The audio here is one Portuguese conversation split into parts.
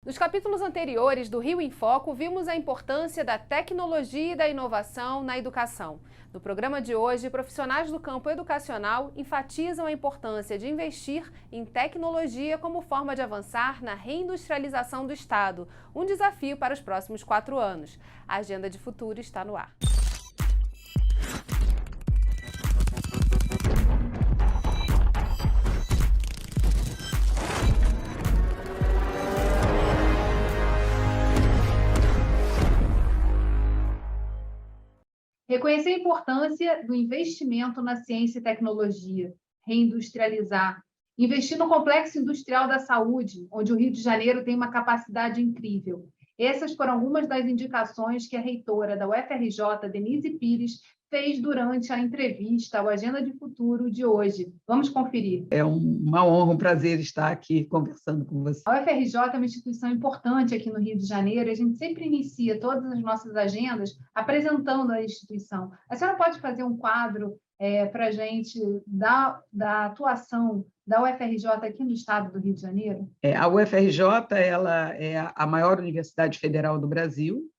Nos capítulos anteriores do Rio em Foco, vimos a importância da tecnologia e da inovação na educação. No programa de hoje, profissionais do campo educacional enfatizam a importância de investir em tecnologia como forma de avançar na reindustrialização do Estado, um desafio para os próximos 4 anos. A Agenda de Futuro está no ar. Reconhecer a importância do investimento na ciência e tecnologia, reindustrializar, investir no complexo industrial da saúde, onde o Rio de Janeiro tem uma capacidade incrível. Essas foram algumas das indicações que a reitora da UFRJ, Denise Pires, fez durante a entrevista ao Agenda de Futuro de hoje. Vamos conferir. É uma honra, um prazer estar aqui conversando com você. A UFRJ é uma instituição importante aqui no Rio de Janeiro e a gente sempre inicia todas as nossas agendas apresentando a instituição. A senhora pode fazer um quadro para a gente da atuação da UFRJ aqui no estado do Rio de Janeiro? A UFRJ ela é a maior universidade federal do Brasil,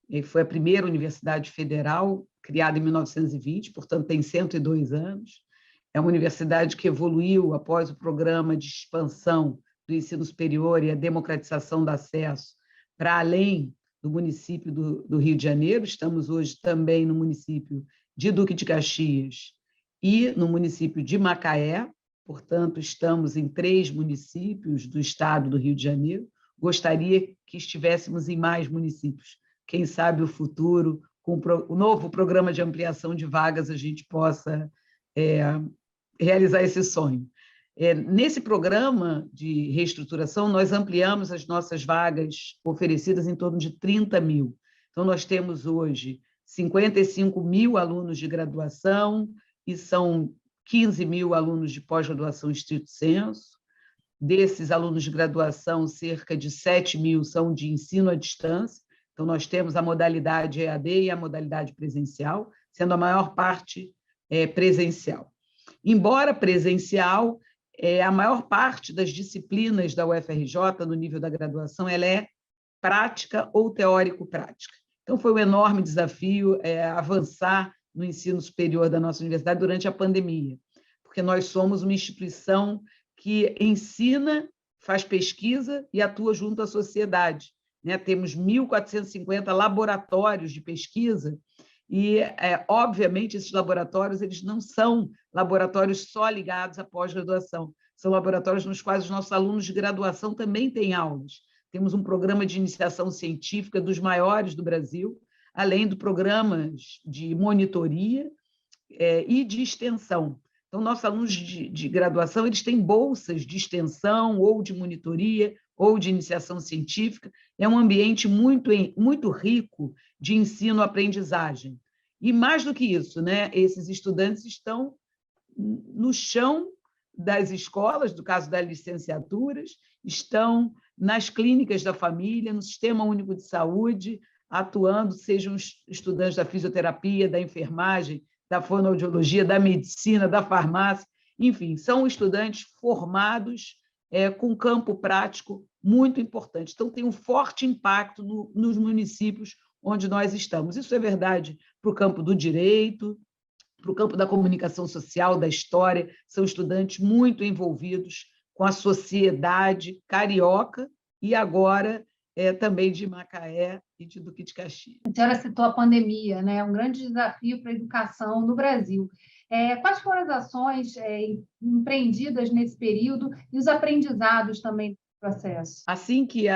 e foi a primeira universidade federal criada em 1920, portanto tem 102 anos. É uma universidade que evoluiu após o programa de expansão do ensino superior e a democratização do acesso para além do município do Rio de Janeiro. Estamos hoje também no município de Duque de Caxias e no município de Macaé, portanto, estamos em 3 municípios do estado do Rio de Janeiro. Gostaria que estivéssemos em mais municípios. Quem sabe o futuro, com o novo programa de ampliação de vagas, a gente possa realizar esse sonho. Nesse programa de reestruturação, nós ampliamos as nossas vagas oferecidas em torno de 30 mil. Então, nós temos hoje 55 mil alunos de graduação e são 15 mil alunos de pós-graduação estrito sensu. Desses alunos de graduação, cerca de 7 mil são de ensino à distância. Então, nós temos a modalidade EAD e a modalidade presencial, sendo a maior parte presencial. Embora presencial, a maior parte das disciplinas da UFRJ, no nível da graduação, ela é prática ou teórico-prática. Então, foi um enorme desafio avançar no ensino superior da nossa universidade durante a pandemia, porque nós somos uma instituição que ensina, faz pesquisa e atua junto à sociedade. Temos 1.450 laboratórios de pesquisa e, obviamente, esses laboratórios eles não são laboratórios só ligados à pós-graduação, são laboratórios nos quais os nossos alunos de graduação também têm aulas. Temos um programa de iniciação científica dos maiores do Brasil, além de programas de monitoria e de extensão. Então, nossos alunos de graduação eles têm bolsas de extensão ou de monitoria ou de iniciação científica. É um ambiente muito rico de ensino-aprendizagem. E, mais do que isso, esses estudantes estão no chão das escolas, no caso das licenciaturas, estão nas clínicas da família, no Sistema Único de Saúde, atuando, sejam estudantes da fisioterapia, da enfermagem, da fonoaudiologia, da medicina, da farmácia, enfim, são estudantes formados com campo prático muito importante. Então, tem um forte impacto nos municípios onde nós estamos. Isso é verdade para o campo do direito, para o campo da comunicação social, da história. São estudantes muito envolvidos com a sociedade carioca e agora também de Macaé e de Duque de Caxias. A senhora citou a pandemia, um grande desafio para a educação no Brasil. Quais foram as ações empreendidas nesse período e os aprendizados também do processo? Assim que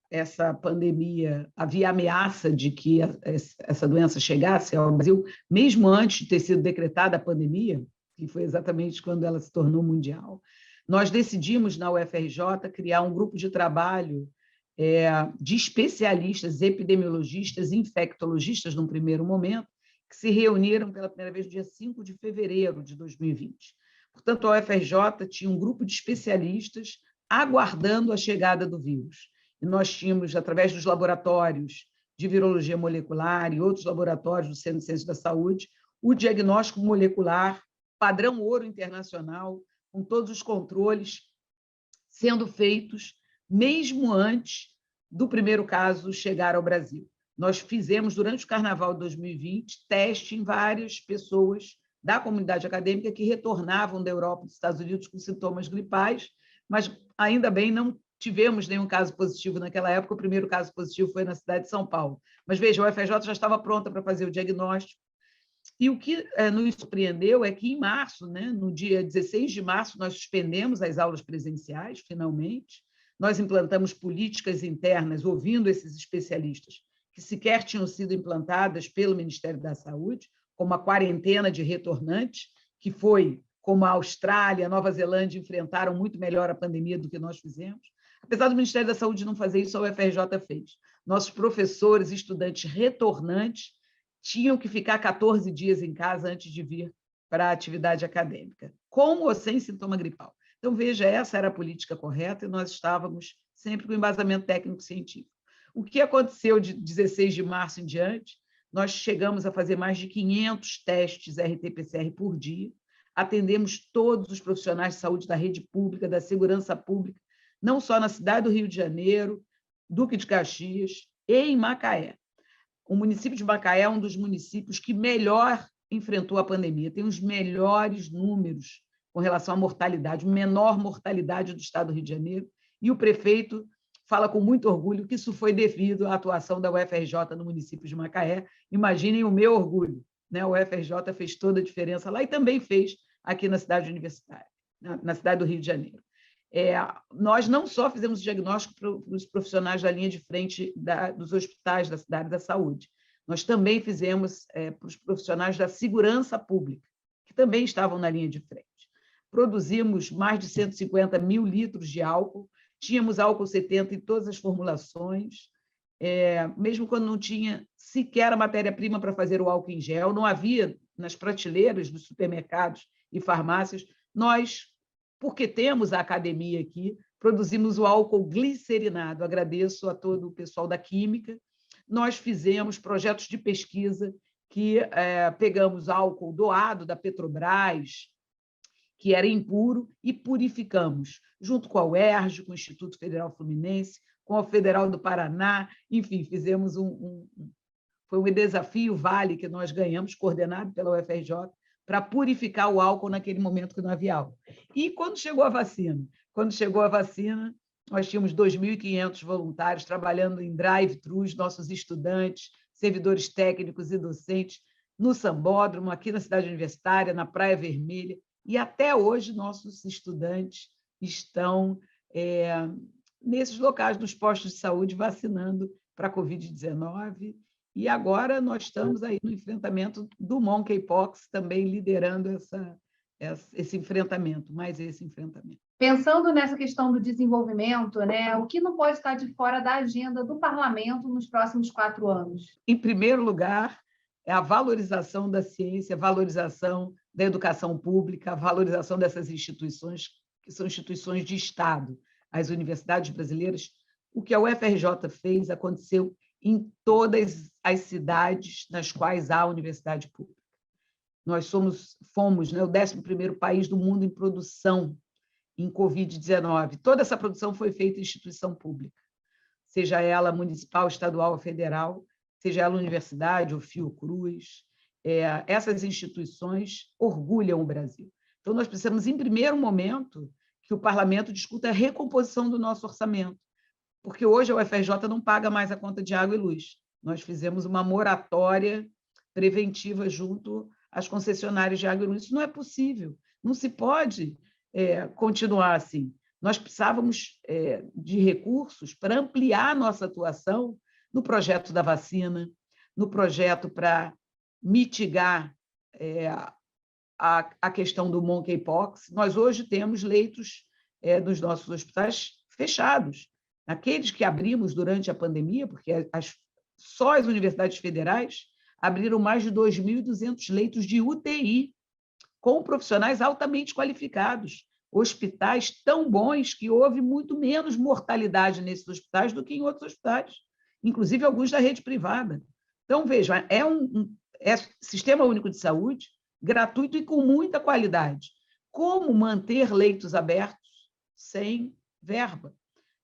essa pandemia, havia ameaça de que essa doença chegasse ao Brasil, mesmo antes de ter sido decretada a pandemia, que foi exatamente quando ela se tornou mundial, nós decidimos, na UFRJ, criar um grupo de trabalho de especialistas, epidemiologistas e infectologistas, num primeiro momento, que se reuniram pela primeira vez no dia 5 de fevereiro de 2020. Portanto, a UFRJ tinha um grupo de especialistas aguardando a chegada do vírus. E nós tínhamos, através dos laboratórios de virologia molecular e outros laboratórios do Centro de Ciências da Saúde, o diagnóstico molecular, padrão ouro internacional, com todos os controles sendo feitos mesmo antes do primeiro caso chegar ao Brasil. Nós fizemos, durante o Carnaval de 2020, teste em várias pessoas da comunidade acadêmica que retornavam da Europa e dos Estados Unidos com sintomas gripais, mas ainda bem não tivemos nenhum caso positivo naquela época. O primeiro caso positivo foi na cidade de São Paulo. Mas veja, a UFRJ já estava pronta para fazer o diagnóstico. E o que nos surpreendeu é que, em março, né, no dia 16 de março, nós suspendemos as aulas presenciais, finalmente. Nós implantamos políticas internas, ouvindo esses especialistas, que sequer tinham sido implantadas pelo Ministério da Saúde, como a quarentena de retornantes, que foi, como a Austrália, a Nova Zelândia, enfrentaram muito melhor a pandemia do que nós fizemos. Apesar do Ministério da Saúde não fazer isso, a UFRJ fez. Nossos professores e estudantes retornantes tinham que ficar 14 dias em casa antes de vir para a atividade acadêmica, com ou sem sintoma gripal. Então, veja, essa era a política correta e nós estávamos sempre com embasamento técnico-científico. O que aconteceu de 16 de março em diante? Nós chegamos a fazer mais de 500 testes RT-PCR por dia, atendemos todos os profissionais de saúde da rede pública, da segurança pública, não só na cidade do Rio de Janeiro, Duque de Caxias e em Macaé. O município de Macaé é um dos municípios que melhor enfrentou a pandemia, tem os melhores números com relação à mortalidade, menor mortalidade do estado do Rio de Janeiro, e o prefeito fala com muito orgulho que isso foi devido à atuação da UFRJ no município de Macaé. Imaginem o meu orgulho, né? A UFRJ fez toda a diferença lá e também fez aqui na cidade universitária, na cidade do Rio de Janeiro. Nós não só fizemos diagnóstico para os profissionais da linha de frente dos hospitais da área da saúde, nós também fizemos para os profissionais da segurança pública, que também estavam na linha de frente. Produzimos mais de 150 mil litros de álcool, tínhamos álcool 70 em todas as formulações, mesmo quando não tinha sequer a matéria-prima para fazer o álcool em gel, não havia nas prateleiras dos supermercados e farmácias, nós, porque temos a academia aqui, produzimos o álcool glicerinado. Agradeço a todo o pessoal da Química. Nós fizemos projetos de pesquisa que pegamos álcool doado da Petrobras, que era impuro, e purificamos, junto com a UERJ, com o Instituto Federal Fluminense, com a Federal do Paraná, enfim, fizemos foi um desafio Vale que nós ganhamos, coordenado pela UFRJ, para purificar o álcool naquele momento que não havia álcool. E quando chegou a vacina? Quando chegou a vacina, nós tínhamos 2.500 voluntários trabalhando em drive-thrus, nossos estudantes, servidores técnicos e docentes, no Sambódromo, aqui na cidade universitária, na Praia Vermelha, e até hoje nossos estudantes estão nesses locais dos postos de saúde vacinando para a Covid-19, e agora nós estamos aí no enfrentamento do monkeypox, também liderando esse enfrentamento, mais esse enfrentamento. Pensando nessa questão do desenvolvimento, né, o que não pode estar de fora da agenda do parlamento nos próximos 4 anos? Em primeiro lugar, é a valorização da ciência, a valorização da educação pública, a valorização dessas instituições, que são instituições de Estado. As universidades brasileiras, o que a UFRJ fez aconteceu em todas as cidades nas quais há universidade pública. Nós fomos, né, o 11º país do mundo em produção em Covid-19. Toda essa produção foi feita em instituição pública, seja ela municipal, estadual ou federal, seja ela universidade ou Fiocruz. Essas instituições orgulham o Brasil. Então, nós precisamos, em primeiro momento, que o parlamento discuta a recomposição do nosso orçamento, porque hoje a UFRJ não paga mais a conta de água e luz. Nós fizemos uma moratória preventiva junto às concessionárias de água e luz. Isso não é possível, não se pode continuar assim. Nós precisávamos de recursos para ampliar a nossa atuação no projeto da vacina, no projeto para mitigar a questão do monkeypox. Nós hoje temos leitos dos nossos hospitais fechados. Aqueles que abrimos durante a pandemia, porque só as universidades federais abriram mais de 2.200 leitos de UTI, com profissionais altamente qualificados, hospitais tão bons que houve muito menos mortalidade nesses hospitais do que em outros hospitais, inclusive alguns da rede privada. Então, vejam, é Sistema Único de Saúde, gratuito e com muita qualidade. Como manter leitos abertos sem verba?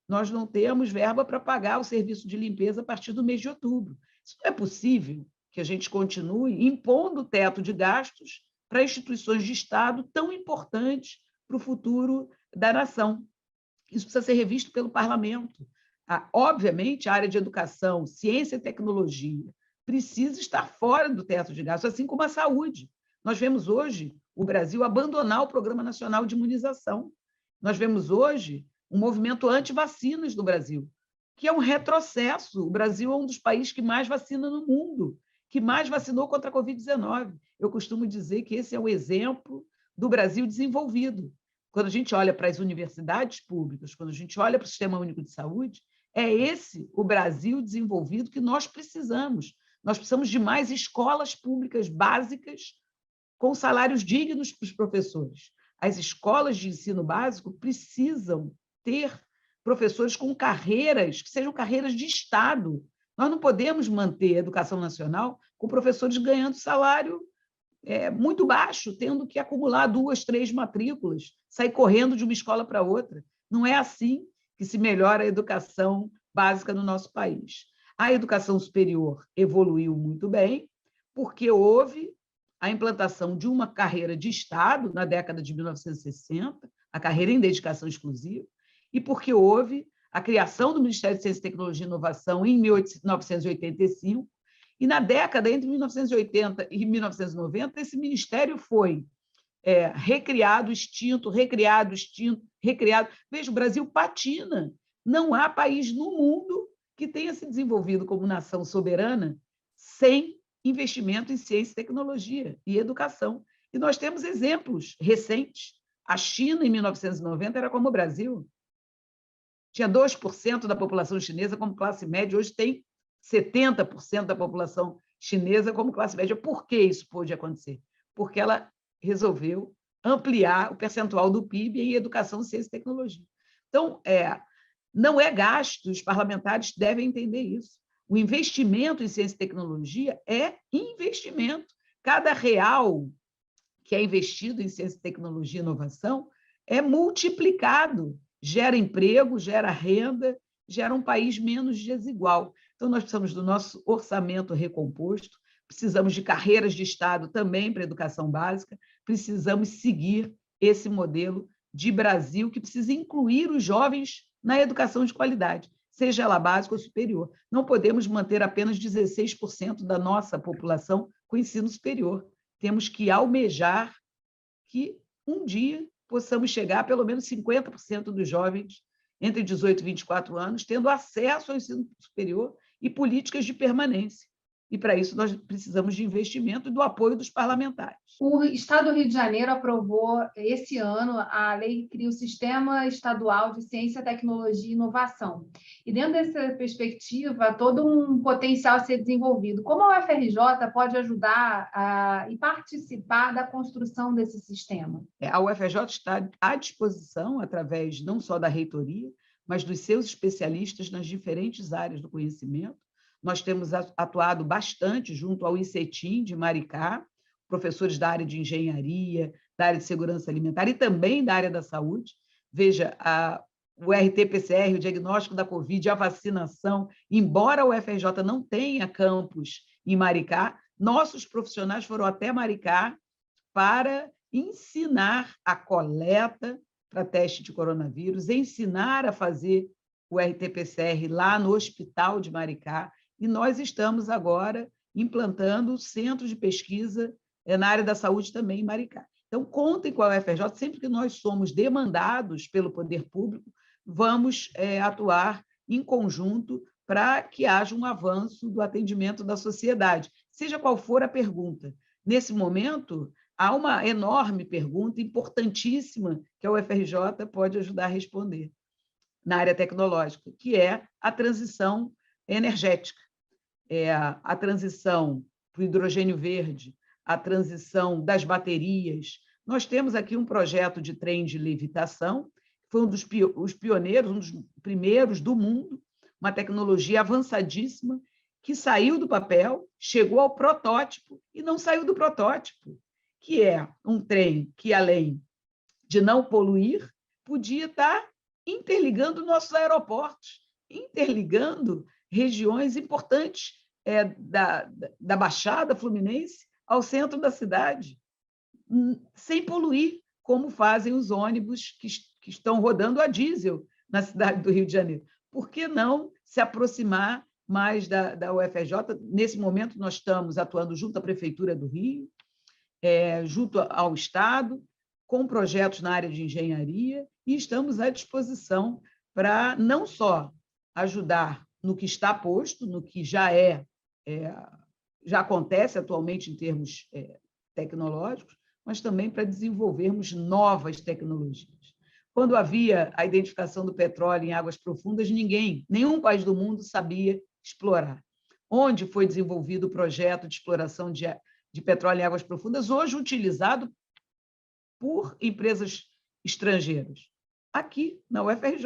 nós não temos verba para pagar o serviço de limpeza a partir do mês de outubro. Isso não é possível que a gente continue impondo o teto de gastos para instituições de Estado tão importantes para o futuro da nação. Isso precisa ser revisto pelo parlamento. Obviamente, a área de educação, ciência e tecnologia precisa estar fora do teto de gastos, assim como a saúde. Nós vemos hoje o Brasil abandonar o Programa Nacional de Imunização. Nós vemos hoje um movimento anti-vacinas no Brasil, que é um retrocesso. O Brasil é um dos países que mais vacina no mundo, que mais vacinou contra a Covid-19. Eu costumo dizer que esse é um exemplo do Brasil desenvolvido. Quando a gente olha para as universidades públicas, quando a gente olha para o Sistema Único de Saúde, é esse o Brasil desenvolvido que nós precisamos. Nós precisamos de mais escolas públicas básicas com salários dignos para os professores. As escolas de ensino básico precisam ter professores com carreiras que sejam carreiras de Estado. Nós não podemos manter a educação nacional com professores ganhando salário muito baixo, tendo que acumular 2, 3 matrículas, sair correndo de uma escola para outra. Não é assim que se melhora a educação básica no nosso país. A educação superior evoluiu muito bem, porque houve a implantação de uma carreira de Estado na década de 1960, a carreira em dedicação exclusiva, e porque houve a criação do Ministério de Ciência, Tecnologia e Inovação em 1985, e na década entre 1980 e 1990, esse ministério foi recriado, extinto, recriado, extinto, recriado. Veja, o Brasil patina. Não há país no mundo que tenha se desenvolvido como nação soberana sem investimento em ciência, tecnologia e educação. E nós temos exemplos recentes. A China, em 1990, era como o Brasil. Tinha 2% da população chinesa como classe média, hoje tem 70% da população chinesa como classe média. Por que isso pôde acontecer? Porque ela resolveu ampliar o percentual do PIB em educação, ciência e tecnologia. Então, não é gasto, os parlamentares devem entender isso. O investimento em ciência e tecnologia é investimento. Cada real que é investido em ciência, tecnologia e inovação é multiplicado, gera emprego, gera renda, gera um país menos desigual. Então, nós precisamos do nosso orçamento recomposto, precisamos de carreiras de Estado também para a educação básica, precisamos seguir esse modelo de Brasil que precisa incluir os jovens na educação de qualidade, seja ela básica ou superior. Não podemos manter apenas 16% da nossa população com ensino superior. Temos que almejar que um dia possamos chegar a pelo menos 50% dos jovens entre 18 e 24 anos tendo acesso ao ensino superior e políticas de permanência. E, para isso, nós precisamos de investimento e do apoio dos parlamentares. O Estado do Rio de Janeiro aprovou, esse ano, a lei que cria o Sistema Estadual de Ciência, Tecnologia e Inovação. E, dentro dessa perspectiva, todo um potencial a ser desenvolvido. Como a UFRJ pode ajudar e participar da construção desse sistema? A UFRJ está à disposição, através não só da reitoria, mas dos seus especialistas nas diferentes áreas do conhecimento. Nós temos atuado bastante junto ao ICETIM de Maricá, professores da área de engenharia, da área de segurança alimentar e também da área da saúde. Veja, o RT-PCR, o diagnóstico da Covid, a vacinação, embora o UFRJ não tenha campus em Maricá, nossos profissionais foram até Maricá para ensinar a coleta para teste de coronavírus, ensinar a fazer o RT-PCR lá no Hospital de Maricá, e nós estamos agora implantando centros de pesquisa na área da saúde também em Maricá. Então, contem com a UFRJ, sempre que nós somos demandados pelo poder público, vamos atuar em conjunto para que haja um avanço do atendimento da sociedade, seja qual for a pergunta. Nesse momento, há uma enorme pergunta, importantíssima, que a UFRJ pode ajudar a responder na área tecnológica, que é a transição energética, a transição para o hidrogênio verde, a transição das baterias. Nós temos aqui um projeto de trem de levitação, foi um dos pioneiros, um dos primeiros do mundo, uma tecnologia avançadíssima, que saiu do papel, chegou ao protótipo e não saiu do protótipo, que é um trem que, além de não poluir, podia estar interligando nossos aeroportos, interligando regiões importantes da Baixada Fluminense ao centro da cidade, sem poluir, como fazem os ônibus que estão rodando a diesel na cidade do Rio de Janeiro. Por que não se aproximar mais da UFRJ? Nesse momento, nós estamos atuando junto à Prefeitura do Rio, junto ao Estado, com projetos na área de engenharia, e estamos à disposição para não só ajudar no que está posto, no que já acontece atualmente em termos tecnológicos, mas também para desenvolvermos novas tecnologias. Quando havia a identificação do petróleo em águas profundas, nenhum país do mundo sabia explorar. Onde foi desenvolvido o projeto de exploração de petróleo em águas profundas, hoje utilizado por empresas estrangeiras? Aqui, na UFRJ,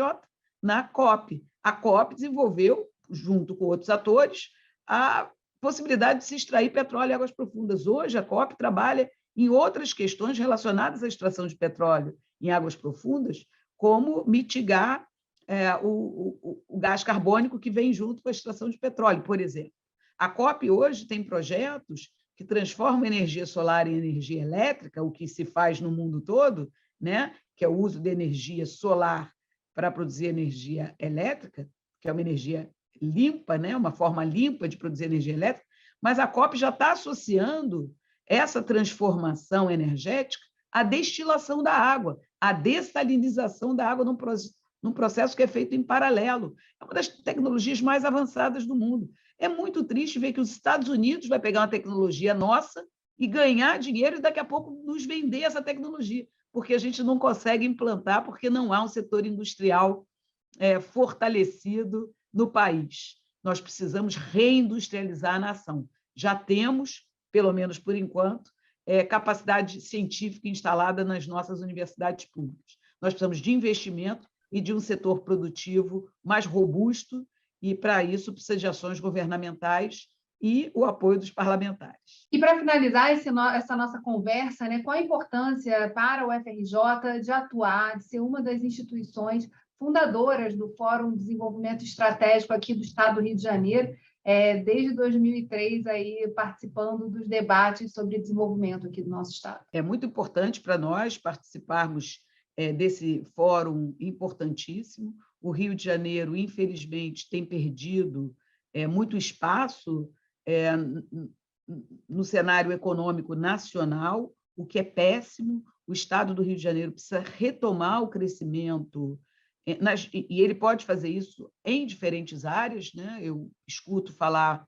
na COP. A COP desenvolveu, junto com outros atores, a possibilidade de se extrair petróleo em águas profundas. Hoje, a COP trabalha em outras questões relacionadas à extração de petróleo em águas profundas, como mitigar o gás carbônico que vem junto com a extração de petróleo, por exemplo. A COP hoje tem projetos que transformam energia solar em energia elétrica, o que se faz no mundo todo, né? Que é o uso de energia solar para produzir energia elétrica, que é uma energia limpa, né? Uma forma limpa de produzir energia elétrica, mas a COP já está associando essa transformação energética à destilação da água, à dessalinização da água num processo que é feito em paralelo. É uma das tecnologias mais avançadas do mundo. É muito triste ver que os Estados Unidos vai pegar uma tecnologia nossa e ganhar dinheiro e daqui a pouco nos vender essa tecnologia, porque a gente não consegue implantar, porque não há um setor industrial fortalecido no país. Nós precisamos reindustrializar a nação. Já temos, pelo menos por enquanto, capacidade científica instalada nas nossas universidades públicas. Nós precisamos de investimento e de um setor produtivo mais robusto, e, para isso, precisa de ações governamentais e o apoio dos parlamentares. E, para finalizar essa nossa conversa, né, qual a importância para o UFRJ de atuar, de ser uma das instituições fundadoras do Fórum de Desenvolvimento Estratégico aqui do Estado do Rio de Janeiro, desde 2003, aí, participando dos debates sobre desenvolvimento aqui do nosso Estado? É muito importante para nós participarmos desse fórum importantíssimo. O Rio de Janeiro, infelizmente, tem perdido muito espaço no cenário econômico nacional, o que é péssimo. O Estado do Rio de Janeiro precisa retomar o crescimento, e ele pode fazer isso em diferentes áreas, né? Eu escuto falar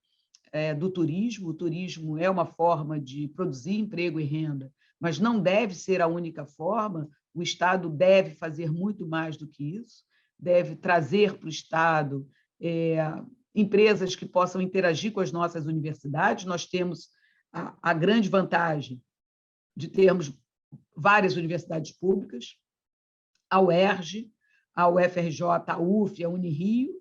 do turismo. O turismo é uma forma de produzir emprego e renda, mas não deve ser a única forma. O Estado deve fazer muito mais do que isso, deve trazer para o Estado empresas que possam interagir com as nossas universidades. Nós temos a grande vantagem de termos várias universidades públicas, a UERJ, a UFRJ, a UF, a Unirio,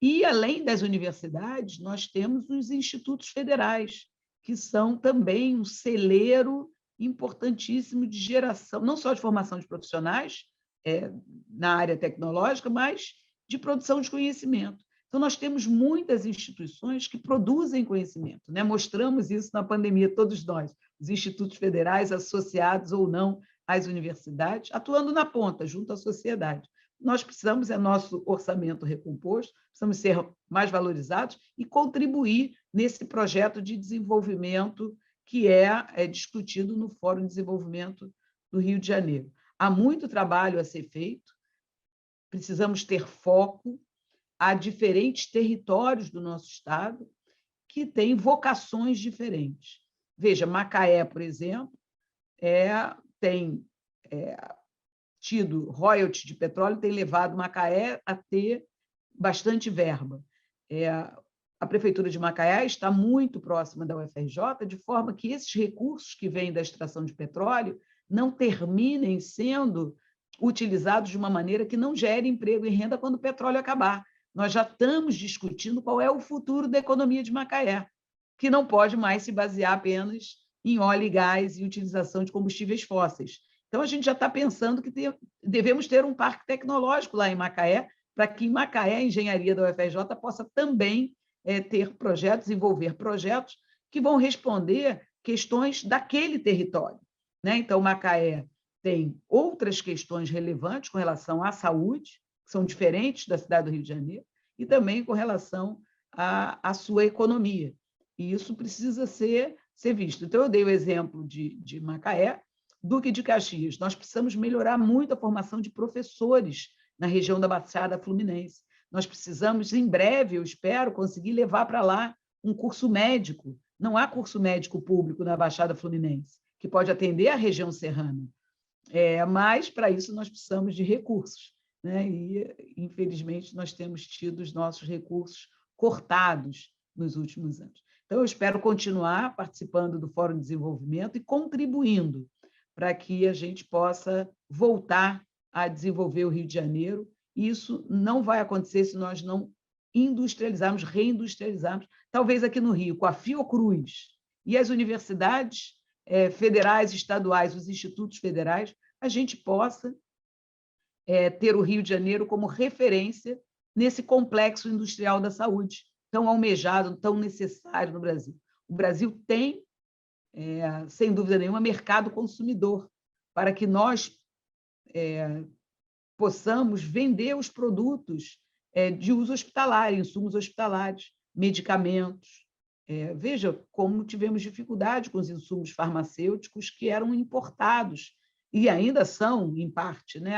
e, além das universidades, nós temos os institutos federais, que são também um celeiro importantíssimo de geração, não só de formação de profissionais na área tecnológica, mas de produção de conhecimento. Então, nós temos muitas instituições que produzem conhecimento, né? Mostramos isso na pandemia, todos nós, os institutos federais associados ou não às universidades, atuando na ponta, junto à sociedade. Nós precisamos, nosso orçamento recomposto, precisamos ser mais valorizados e contribuir nesse projeto de desenvolvimento que é discutido no Fórum de Desenvolvimento do Rio de Janeiro. Há muito trabalho a ser feito, precisamos ter foco. Há diferentes territórios do nosso Estado que têm vocações diferentes. Veja, Macaé, por exemplo, tem tido royalties de petróleo, tem levado Macaé a ter bastante verba. A Prefeitura de Macaé está muito próxima da UFRJ, de forma que esses recursos que vêm da extração de petróleo não terminem sendo utilizados de uma maneira que não gere emprego e renda quando o petróleo acabar. Nós já estamos discutindo qual é o futuro da economia de Macaé, que não pode mais se basear apenas em óleo e gás e utilização de combustíveis fósseis. Então, a gente já está pensando que devemos ter um parque tecnológico lá em Macaé, para que em Macaé a engenharia da UFRJ possa também ter projetos, desenvolver projetos que vão responder questões daquele território, né? Então, Macaé tem outras questões relevantes com relação à saúde, que são diferentes da cidade do Rio de Janeiro, e também com relação à sua economia. E isso precisa ser visto. Então, eu dei o exemplo de Macaé, Duque de Caxias. Nós precisamos melhorar muito a formação de professores na região da Baixada Fluminense. Nós precisamos, em breve, eu espero, conseguir levar para lá um curso médico. Não há curso médico público na Baixada Fluminense, que pode atender a região serrana. Mas, para isso, nós precisamos de recursos, né? E, infelizmente, nós temos tido os nossos recursos cortados nos últimos anos. Então, eu espero continuar participando do Fórum de Desenvolvimento e contribuindo para que a gente possa voltar a desenvolver o Rio de Janeiro. Isso não vai acontecer se nós não industrializarmos, reindustrializarmos, talvez aqui no Rio, com a Fiocruz e as universidades federais, estaduais, os institutos federais, a gente possa ter o Rio de Janeiro como referência nesse complexo industrial da saúde, tão almejado, tão necessário no Brasil. O Brasil tem, sem dúvida nenhuma, mercado consumidor, para que nós possamos vender os produtos de uso hospitalar, insumos hospitalares, medicamentos. Veja como tivemos dificuldade com os insumos farmacêuticos que eram importados, e ainda são, em parte, né?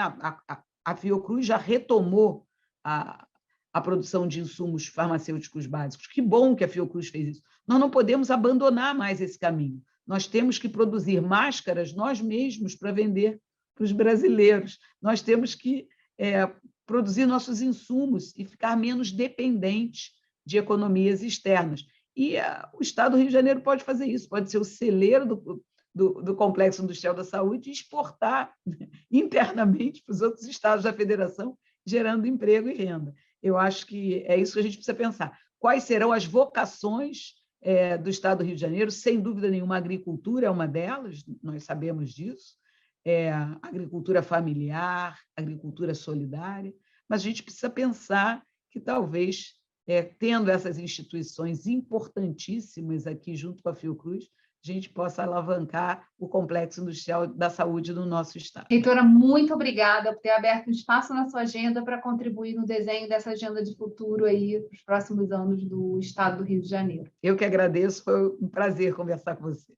A Fiocruz já retomou a produção de insumos farmacêuticos básicos. Que bom que a Fiocruz fez isso. Nós não podemos abandonar mais esse caminho. Nós temos que produzir máscaras nós mesmos para vender para os brasileiros. Nós temos que produzir nossos insumos e ficar menos dependentes de economias externas. E o Estado do Rio de Janeiro pode fazer isso, pode ser o celeiro do Complexo Industrial da Saúde e exportar internamente para os outros estados da federação, gerando emprego e renda. Eu acho que é isso que a gente precisa pensar. Quais serão as vocações do Estado do Rio de Janeiro? Sem dúvida nenhuma, a agricultura é uma delas, nós sabemos disso, agricultura familiar, agricultura solidária, mas a gente precisa pensar que talvez, tendo essas instituições importantíssimas aqui junto com a Fiocruz, a gente possa alavancar o complexo industrial da saúde no nosso estado. Reitora, muito obrigada por ter aberto um espaço na sua agenda para contribuir no desenho dessa agenda de futuro aí para os próximos anos do estado do Rio de Janeiro. Eu que agradeço, foi um prazer conversar com você.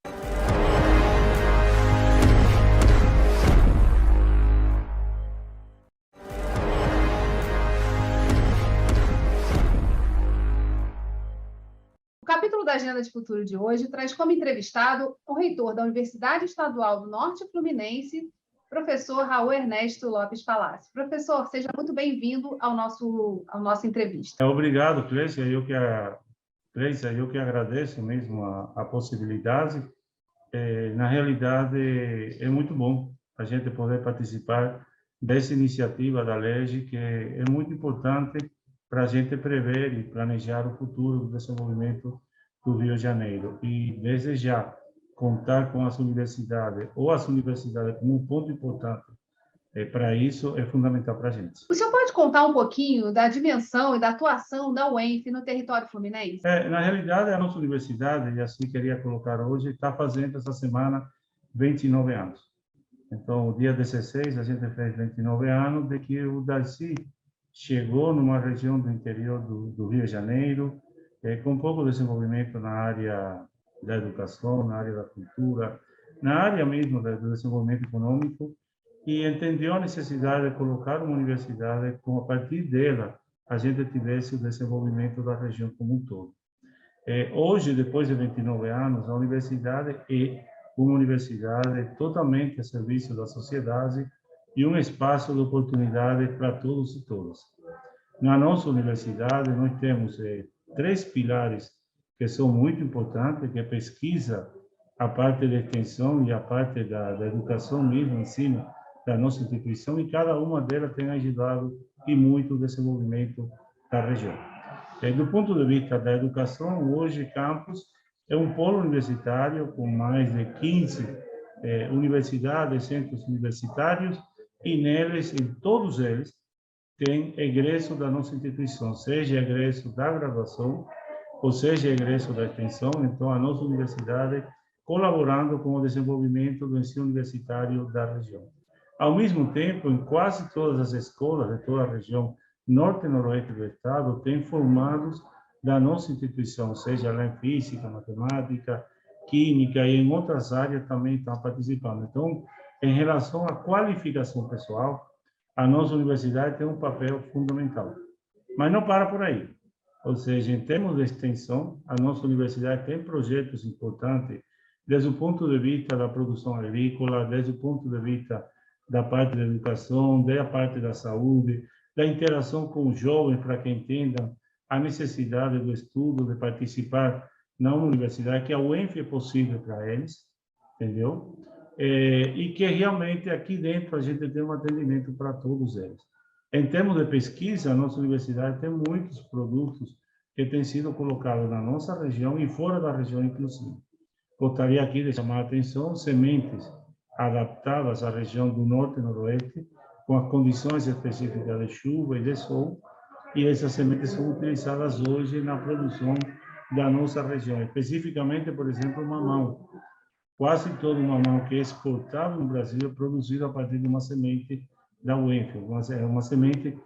O capítulo da Agenda de Futuro de hoje traz como entrevistado o reitor da Universidade Estadual do Norte Fluminense, professor Raul Ernesto Lopes Palácio. Professor, seja muito bem-vindo à nossa entrevista. Obrigado, Clécia. Eu que agradeço mesmo a possibilidade. Na realidade, é muito bom a gente poder participar dessa iniciativa da LERJ, que é muito importante para a gente prever e planejar o futuro do desenvolvimento do Rio de Janeiro. E, desde já, contar com as universidades como um ponto importante para isso é fundamental para a gente. O senhor pode contar um pouquinho da dimensão e da atuação da UENF no território fluminense? Na realidade, a nossa universidade, e assim queria colocar hoje, está fazendo essa semana 29 anos. Então, o dia 16, a gente fez 29 anos de que o Darcy chegou numa região do interior do Rio de Janeiro, com pouco desenvolvimento na área da educação, na área da cultura, na área mesmo do desenvolvimento econômico, e entendeu a necessidade de colocar uma universidade com, a partir dela, a gente tivesse o desenvolvimento da região como um todo. Hoje, depois de 29 anos, a universidade é uma universidade totalmente a serviço da sociedade e um espaço de oportunidade para todos e todas. Na nossa universidade, nós temos 3 pilares que são muito importantes, que é a pesquisa, a parte da extensão e a parte da educação mesmo, ensino da nossa instituição, e cada uma delas tem ajudado e muito o desenvolvimento da região. Do ponto de vista da educação, hoje, campus é um polo universitário com mais de 15 universidades, centros universitários, e neles, em todos eles, tem egresso da nossa instituição, seja egresso da graduação, ou seja egresso da extensão. Então, a nossa universidade colaborando com o desenvolvimento do ensino universitário da região. Ao mesmo tempo, em quase todas as escolas de toda a região norte e noroeste do estado, tem formados da nossa instituição, seja lá em física, matemática, química e em outras áreas também estão participando. Então, em relação à qualificação pessoal, a nossa universidade tem um papel fundamental. Mas não para por aí. Ou seja, em termos de extensão, a nossa universidade tem projetos importantes desde o ponto de vista da produção agrícola, desde o ponto de vista da parte da educação, da parte da saúde, da interação com os jovens, para que entendam a necessidade do estudo, de participar na universidade, que a UENF é possível para eles, entendeu? E que realmente aqui dentro a gente tem um atendimento para todos eles. Em termos de pesquisa, a nossa universidade tem muitos produtos que têm sido colocados na nossa região e fora da região, inclusive. Gostaria aqui de chamar a atenção sementes adaptadas à região do norte e noroeste, com as condições específicas de chuva e de sol, e essas sementes são utilizadas hoje na produção da nossa região, especificamente, por exemplo, o mamão. Quase todo o mamão que é exportado no Brasil é produzido a partir de uma semente da UENF, uma semente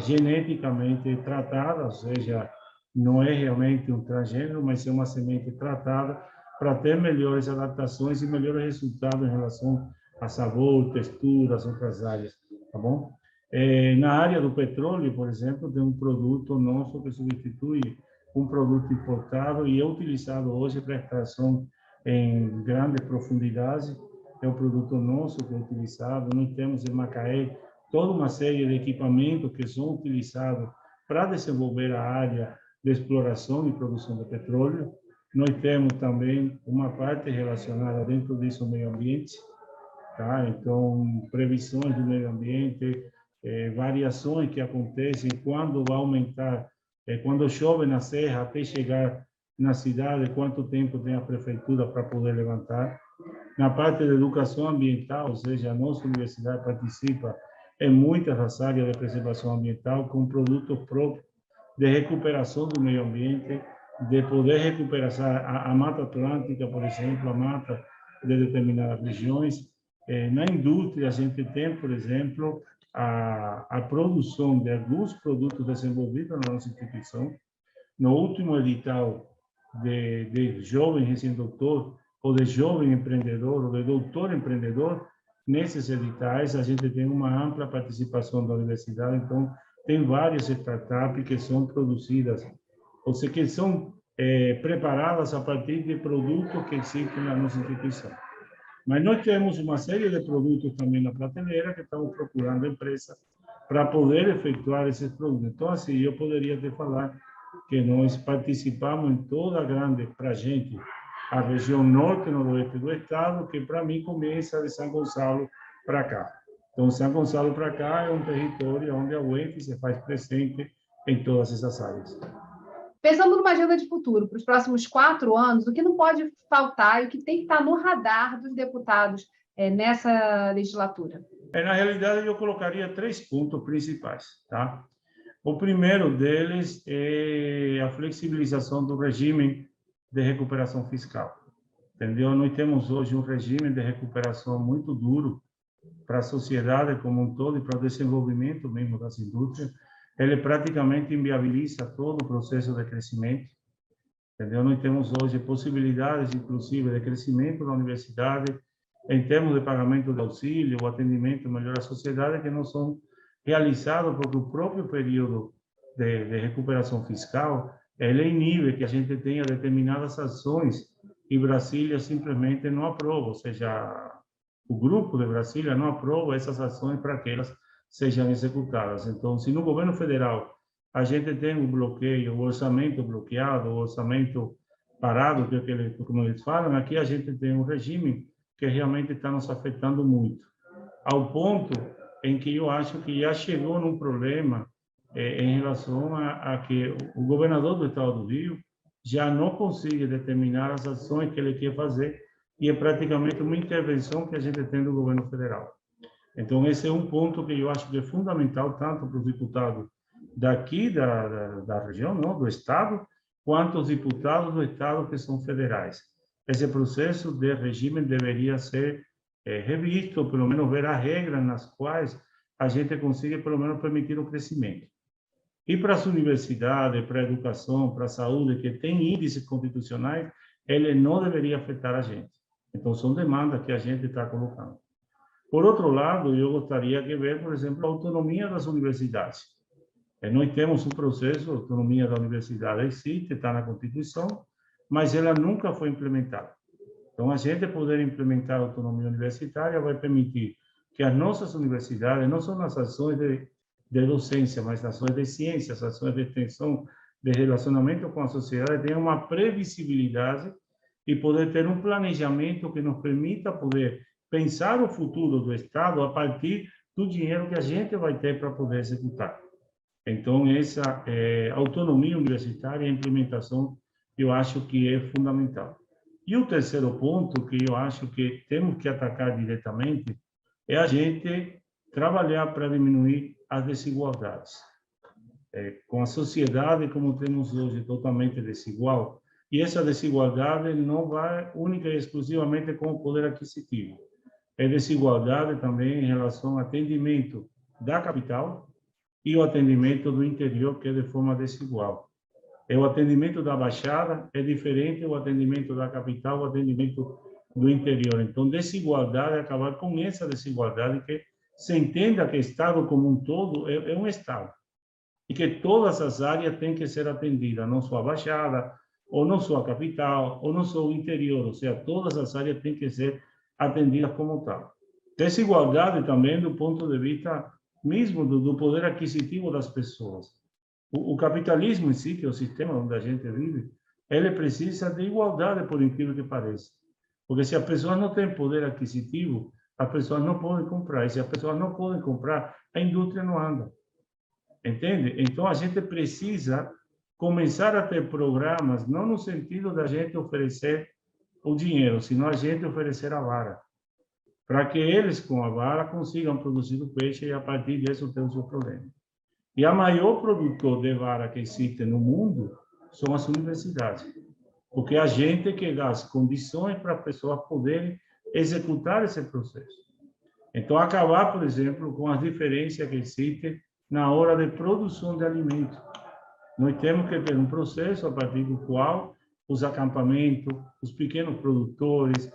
geneticamente tratada, ou seja, não é realmente um transgênero, mas é uma semente tratada para ter melhores adaptações e melhores resultados em relação a sabor, textura, as outras áreas, tá bom? Na área do petróleo, por exemplo, tem um produto nosso que substitui um produto importado e é utilizado hoje para extração em grande profundidade. É um produto nosso que é utilizado. Nós temos em Macaé toda uma série de equipamentos que são utilizados para desenvolver a área de exploração e produção de petróleo. Nós temos também uma parte relacionada dentro disso ao meio ambiente, tá? Então, previsões do meio ambiente, variações que acontecem quando vai aumentar, quando chove na serra até chegar na cidade, quanto tempo tem a prefeitura para poder levantar. Na parte de educação ambiental, ou seja, a nossa universidade participa em muitas das áreas de preservação ambiental com produtos próprios de recuperação do meio ambiente, de poder recuperar a Mata Atlântica, por exemplo, a mata de determinadas regiões. Na indústria, a gente tem, por exemplo, a produção de alguns produtos desenvolvidos na nossa instituição. No último edital de jovem recém-doutor, ou de jovem empreendedor, ou de doutor empreendedor, nesses editais a gente tem uma ampla participação da universidade, então tem várias startups que são produzidas, ou seja, que são preparadas a partir de produtos que existem na nossa instituição. Mas nós temos uma série de produtos também na prateleira que estamos procurando empresa para poder efetuar esses produtos. Então, assim, eu poderia te falar que nós participamos em toda a grande, para a gente, a região norte e noroeste do estado, que para mim começa de São Gonçalo para cá. Então, São Gonçalo para cá é um território onde a UENF se faz presente em todas essas áreas. Pensando numa agenda de futuro para os próximos 4 anos, o que não pode faltar e o que tem que estar no radar dos deputados nessa legislatura? Na realidade, eu colocaria 3 pontos principais, tá? O primeiro deles é a flexibilização do regime de recuperação fiscal, entendeu? Nós temos hoje um regime de recuperação muito duro para a sociedade como um todo e para o desenvolvimento mesmo das indústrias. Ele praticamente inviabiliza todo o processo de crescimento, entendeu? Nós temos hoje possibilidades, inclusive, de crescimento da universidade em termos de pagamento de auxílio, o atendimento melhor à sociedade, que não são realizados porque o próprio período de recuperação fiscal ele inibe que a gente tenha determinadas ações e Brasília simplesmente não aprova, ou seja, o grupo de Brasília não aprova essas ações para que elas sejam executadas. Então, se no governo federal a gente tem um bloqueio, o orçamento bloqueado, o orçamento parado, que é o que como eles falam, aqui a gente tem um regime que realmente está nos afetando muito, ao ponto em que eu acho que já chegou num problema em relação a que o governador do estado do Rio já não consiga determinar as ações que ele quer fazer e é praticamente uma intervenção que a gente tem do governo federal. Então, esse é um ponto que eu acho que é fundamental, tanto para os deputados daqui da região, não, do Estado, quanto os deputados do Estado que são federais. Esse processo de regime deveria ser revisto, ou pelo menos ver as regras nas quais a gente consiga, pelo menos, permitir o crescimento. E para as universidades, para a educação, para a saúde, que tem índices constitucionais, ele não deveria afetar a gente. Então, são demandas que a gente está colocando. Por outro lado, eu gostaria de ver, por exemplo, a autonomia das universidades. Nós temos um processo, a autonomia da universidade existe, está na Constituição, mas ela nunca foi implementada. Então, a gente poder implementar a autonomia universitária vai permitir que as nossas universidades, não só nas ações de docência, mas nas ações de ciência, as ações de extensão, de relacionamento com a sociedade, tenham uma previsibilidade e poder ter um planejamento que nos permita poder pensar o futuro do Estado a partir do dinheiro que a gente vai ter para poder executar. Então, essa autonomia universitária e a implementação, eu acho que é fundamental. E o terceiro ponto, que eu acho que temos que atacar diretamente, é a gente trabalhar para diminuir as desigualdades. Com a sociedade como temos hoje totalmente desigual, e essa desigualdade não vai única e exclusivamente com o poder aquisitivo. É desigualdade também em relação ao atendimento da capital e o atendimento do interior, que é de forma desigual. O atendimento da Baixada é diferente do atendimento da capital, o atendimento do interior. Então, desigualdade, acabar com essa desigualdade, que se entenda que o Estado como um todo é um Estado. E que todas as áreas têm que ser atendidas, não só a Baixada, ou não só a capital, ou não só o interior. Ou seja, todas as áreas têm que ser atendidas como tal. Desigualdade também do ponto de vista mesmo do poder aquisitivo das pessoas. O capitalismo em si, que é o sistema onde a gente vive, ele precisa de igualdade, por incrível que pareça. Porque se as pessoas não têm poder aquisitivo, as pessoas não podem comprar. E se as pessoas não podem comprar, a indústria não anda. Entende? Então, a gente precisa começar a ter programas, não no sentido da gente oferecer o dinheiro, senão a gente oferecer a vara, para que eles, com a vara, consigam produzir o peixe e, a partir disso, ter o seu problema. E a maior produtor de vara que existe no mundo são as universidades, porque a gente que dá as condições para as pessoas poderem executar esse processo. Então, acabar, por exemplo, com as diferenças que existem na hora de produção de alimentos. Nós temos que ter um processo a partir do qual os acampamentos, os pequenos produtores,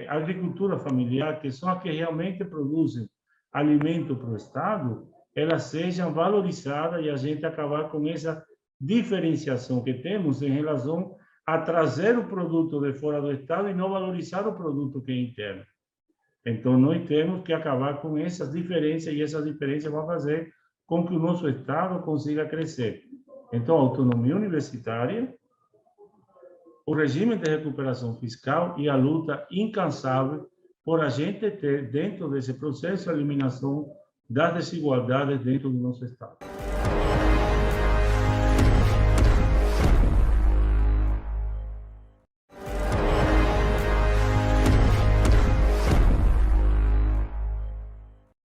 a agricultura familiar, que são as que realmente produzem alimento para o Estado, elas sejam valorizadas e a gente acabar com essa diferenciação que temos em relação a trazer o produto de fora do Estado e não valorizar o produto que é interno. Então, nós temos que acabar com essas diferenças e essas diferenças vão fazer com que o nosso Estado consiga crescer. Então, a autonomia universitária, o regime de recuperação fiscal e a luta incansável por a gente ter, dentro desse processo, a eliminação das desigualdades dentro do nosso Estado.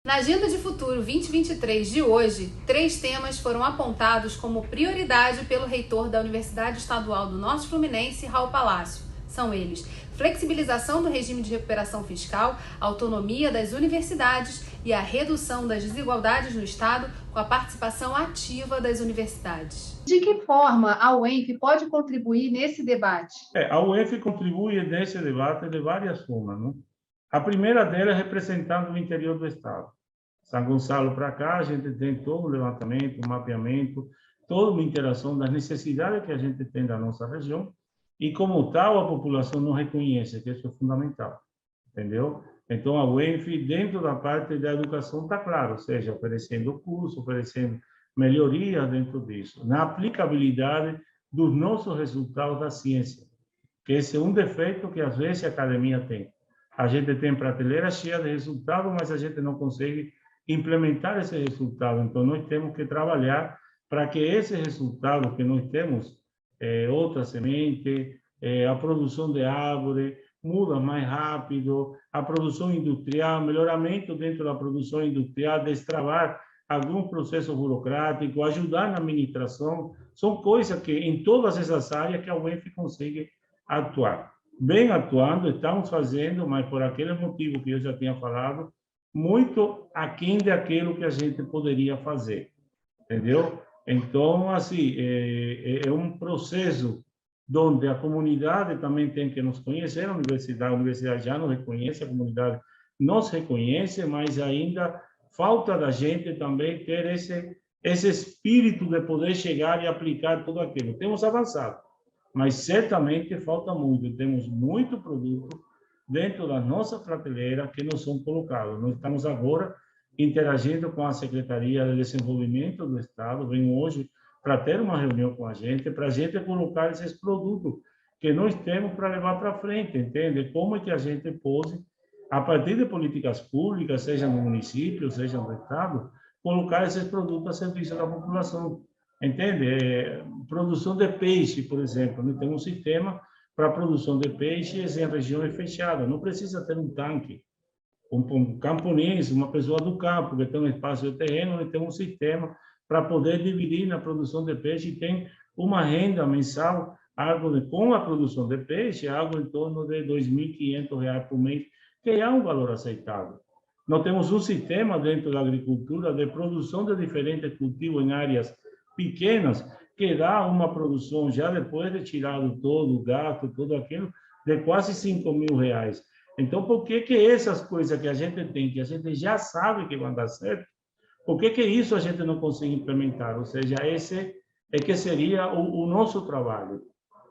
Na Agenda de Futuro 2023 de hoje, 3 temas foram apontados como prioridade pelo reitor da Universidade Estadual do Norte Fluminense, Raul Palácio. São eles: flexibilização do regime de recuperação fiscal, autonomia das universidades e a redução das desigualdades no Estado com a participação ativa das universidades. De que forma a UENF pode contribuir nesse debate? A UENF contribui nesse debate de várias formas, não? A primeira delas é representando o interior do Estado. São Gonçalo para cá, a gente tem todo o levantamento, o mapeamento, toda uma interação das necessidades que a gente tem da nossa região e, como tal, a população não reconhece, que isso é fundamental, entendeu? Então, a UENF, dentro da parte da educação, está claro, ou seja, oferecendo curso, oferecendo melhorias dentro disso, na aplicabilidade dos nossos resultados da ciência, que esse é um defeito que, às vezes, a academia tem. A gente tem prateleira cheia de resultados, mas a gente não consegue implementar esse resultado. Então, nós temos que trabalhar para que esse resultado que nós temos, outra semente, a produção de árvore, muda mais rápido, a produção industrial, melhoramento dentro da produção industrial, destravar algum processo burocrático, ajudar na administração, são coisas que em todas essas áreas que a UENF consegue atuar. Bem atuando, estamos fazendo, mas por aquele motivo que eu já tinha falado, muito aquém daquilo que a gente poderia fazer, entendeu? Então, assim, é um processo onde a comunidade também tem que nos conhecer, a universidade já nos reconhece, a comunidade nos reconhece, mas ainda falta da gente também ter esse espírito de poder chegar e aplicar tudo aquilo. Temos avançado, mas certamente falta muito. Temos muito produto dentro da nossa prateleira que não são colocados. Nós estamos agora interagindo com a Secretaria de Desenvolvimento do Estado, vem hoje para ter uma reunião com a gente colocar esses produtos que nós temos para levar para frente, entende? Como é que a gente pode, a partir de políticas públicas, seja no município, seja no Estado, colocar esses produtos a serviço da população, entende? Produção de peixe, por exemplo, nós temos um sistema para a produção de peixes em regiões fechadas, não precisa ter um tanque. Um camponês, uma pessoa do campo, que tem um espaço de terreno, ele tem um sistema para poder dividir na produção de peixe e tem uma renda mensal, com a produção de peixe, algo em torno de R$ 2.500 por mês, que é um valor aceitável. Nós temos um sistema dentro da agricultura de produção de diferentes cultivos em áreas pequenas, que dá uma produção, já depois de tirado todo o gasto, tudo aquilo, de quase R$ 5.000. Então, por que essas coisas que a gente tem, que a gente já sabe que vão dar certo, por que isso a gente não consegue implementar? Ou seja, esse é que seria o nosso trabalho.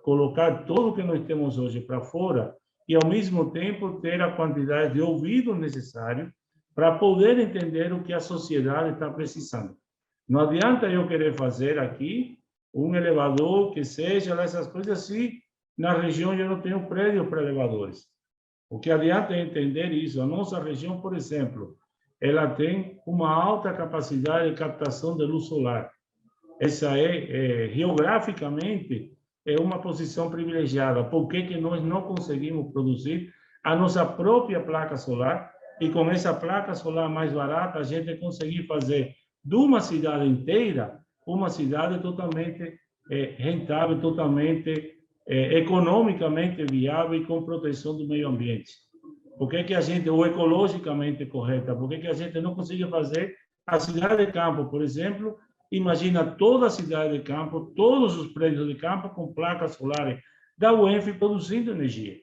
Colocar tudo o que nós temos hoje para fora e, ao mesmo tempo, ter a quantidade de ouvido necessário para poder entender o que a sociedade está precisando. Não adianta eu querer fazer aqui um elevador que seja essas coisas se na região eu não tenho prédio para elevadores. O que adianta é entender isso. A nossa região, por exemplo, ela tem uma alta capacidade de captação de luz solar. Essa geograficamente, é uma posição privilegiada. Por que nós não conseguimos produzir a nossa própria placa solar? E com essa placa solar mais barata, a gente conseguir fazer de uma cidade inteira uma cidade totalmente rentável, totalmente economicamente viável e com proteção do meio ambiente. Por que a gente, ou ecologicamente correta, por que a gente não consegue fazer a cidade de campo, por exemplo? Imagina toda a cidade de campo, todos os prédios de campo com placas solares da UENF produzindo energia.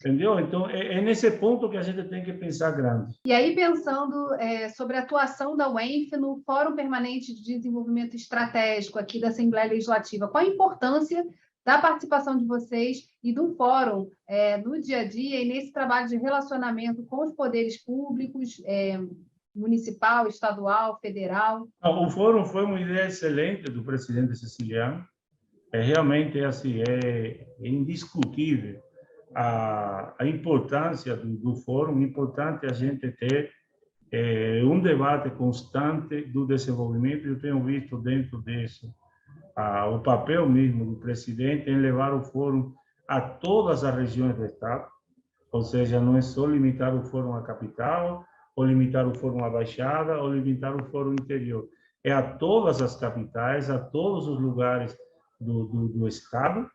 Entendeu? Então, é nesse ponto que a gente tem que pensar grande. E aí, pensando sobre a atuação da UENF no Fórum Permanente de Desenvolvimento Estratégico aqui da Assembleia Legislativa, qual a importância da participação de vocês e do fórum no dia a dia e nesse trabalho de relacionamento com os poderes públicos, municipal, estadual, federal? O fórum foi uma ideia excelente do presidente siciliano. Realmente assim, é indiscutível a importância do fórum. É importante a gente ter um debate constante do desenvolvimento. Eu tenho visto dentro disso o papel mesmo do presidente em levar o fórum a todas as regiões do Estado, ou seja, não é só limitar o fórum à capital, ou limitar o fórum à Baixada, ou limitar o fórum interior. É a todas as capitais, a todos os lugares do Estado,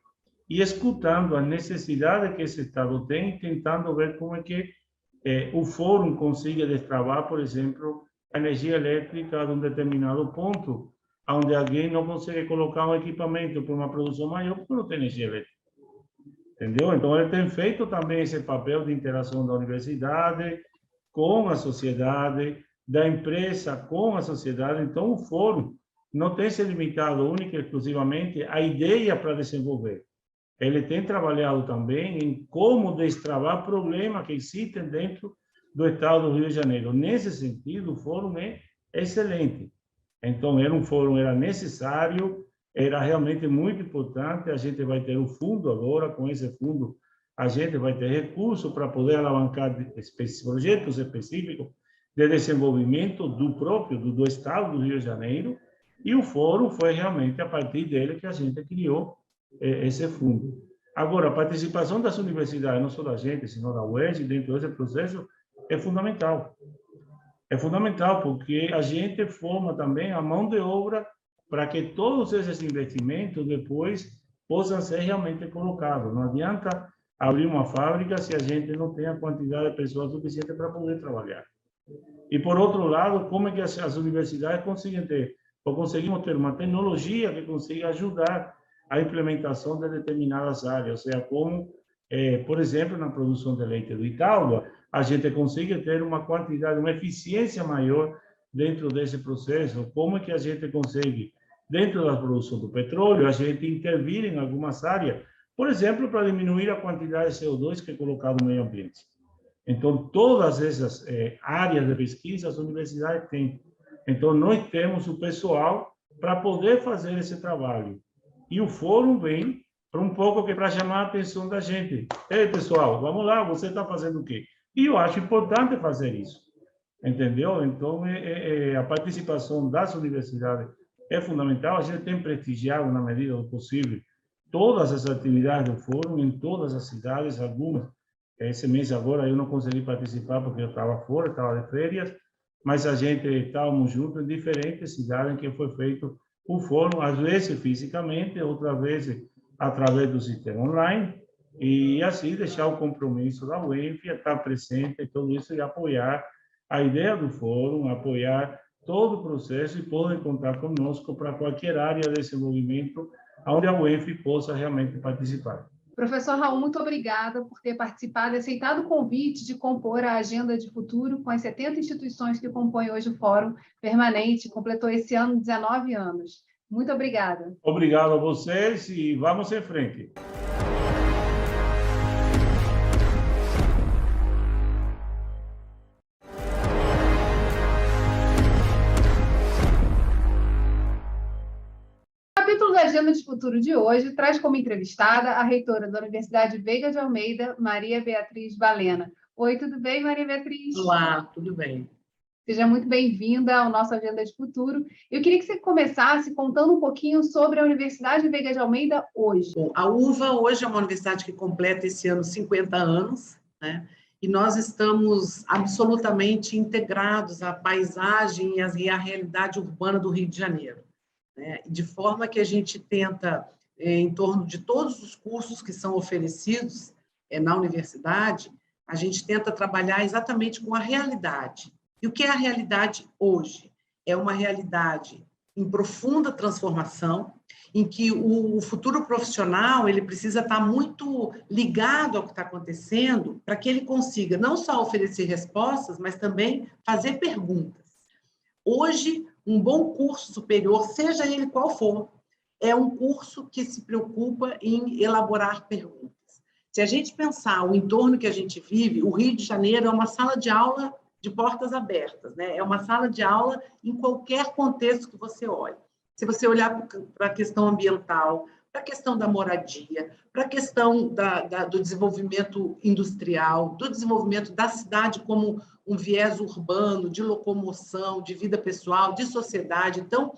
e escutando a necessidade que esse Estado tem, tentando ver como é que o fórum consiga destravar, por exemplo, a energia elétrica de um determinado ponto, onde alguém não consegue colocar um equipamento para uma produção maior porque não tem energia elétrica. Entendeu? Então, ele tem feito também esse papel de interação da universidade com a sociedade, da empresa com a sociedade. Então, o fórum não tem se limitado única e exclusivamente à ideia para desenvolver. Ele tem trabalhado também em como destravar problemas que existem dentro do Estado do Rio de Janeiro. Nesse sentido, o fórum é excelente. Então, era um fórum, era necessário, era realmente muito importante. A gente vai ter o fundo agora, com esse fundo, a gente vai ter recurso para poder alavancar projetos específicos de desenvolvimento do Estado do Rio de Janeiro, e o fórum foi realmente a partir dele que a gente criou esse fundo. Agora, a participação das universidades, não só da gente, sino da UERJ, dentro desse processo, é fundamental. É fundamental porque a gente forma também a mão de obra para que todos esses investimentos depois possam ser realmente colocados. Não adianta abrir uma fábrica se a gente não tem a quantidade de pessoas suficiente para poder trabalhar. E, por outro lado, como é que as universidades conseguimos ter uma tecnologia que consiga ajudar a implementação de determinadas áreas, ou seja, como, por exemplo, na produção de leite do Itaúba, a gente consiga ter uma quantidade, uma eficiência maior dentro desse processo, como é que a gente consegue, dentro da produção do petróleo, a gente intervir em algumas áreas, por exemplo, para diminuir a quantidade de CO2 que é colocado no meio ambiente. Então, todas essas áreas de pesquisa as universidades têm. Então, nós temos o pessoal para poder fazer esse trabalho. E o fórum vem para um pouco que para chamar a atenção da gente. Ei, pessoal, vamos lá, você está fazendo o quê? E eu acho importante fazer isso, entendeu? Então, a participação das universidades é fundamental. A gente tem prestigiado, na medida do possível, todas as atividades do fórum, em todas as cidades, algumas. Esse mês agora eu não consegui participar porque eu estava fora, estava de férias, mas a gente estávamos juntos em diferentes cidades em que foi feito o fórum, às vezes fisicamente, outras vezes através do sistema online, e assim deixar o compromisso da UENF, estar presente em tudo isso e apoiar a ideia do fórum, apoiar todo o processo e podem contar conosco para qualquer área de desenvolvimento onde a UENF possa realmente participar. Professor Raul, muito obrigada por ter participado e aceitado o convite de compor a agenda de futuro com as 70 instituições que compõem hoje o Fórum Permanente, completou esse ano 19 anos. Muito obrigada. Obrigado a vocês e vamos em frente. A Agenda de Futuro de hoje traz como entrevistada a reitora da Universidade Veiga de Almeida, Maria Beatriz Balena. Oi, tudo bem, Maria Beatriz? Olá, tudo bem. Seja muito bem-vinda ao nosso Agenda de Futuro. Eu queria que você começasse contando um pouquinho sobre a Universidade Veiga de Almeida hoje. Bom, a UVA hoje é uma universidade que completa esse ano 50 anos, né? E nós estamos absolutamente integrados à paisagem e à realidade urbana do Rio de Janeiro, né? De forma que a gente tenta, em torno de todos os cursos que são oferecidos na universidade, a gente tenta trabalhar exatamente com a realidade. E o que é a realidade hoje? É uma realidade em profunda transformação, em que o futuro profissional ele precisa estar muito ligado ao que está acontecendo para que ele consiga não só oferecer respostas, mas também fazer perguntas. Hoje, um bom curso superior, seja ele qual for, é um curso que se preocupa em elaborar perguntas. Se a gente pensar o entorno que a gente vive, o Rio de Janeiro é uma sala de aula de portas abertas, né? É uma sala de aula em qualquer contexto que você olhe. Se você olhar para a questão ambiental, para a questão da moradia, para a questão do desenvolvimento industrial, do desenvolvimento da cidade como um viés urbano, de locomoção, de vida pessoal, de sociedade. Então,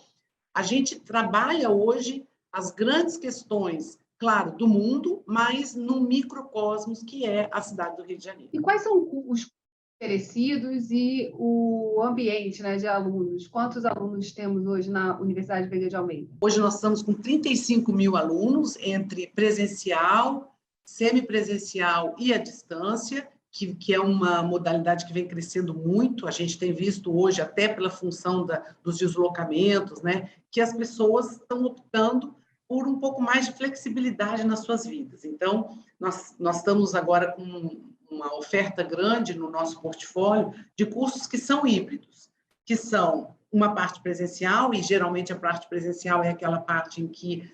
a gente trabalha hoje as grandes questões, claro, do mundo, mas no microcosmos que é a cidade do Rio de Janeiro. E quais são os oferecidos e o ambiente, né, de alunos? Quantos alunos temos hoje na Universidade Veiga de Almeida? Hoje nós estamos com 35 mil alunos, entre presencial, semipresencial e à distância, que é uma modalidade que vem crescendo muito. A gente tem visto hoje, até pela função dos deslocamentos, né, que as pessoas estão optando por um pouco mais de flexibilidade nas suas vidas. Então, nós estamos agora com uma oferta grande no nosso portfólio de cursos que são híbridos, que são uma parte presencial, e geralmente a parte presencial é aquela parte em que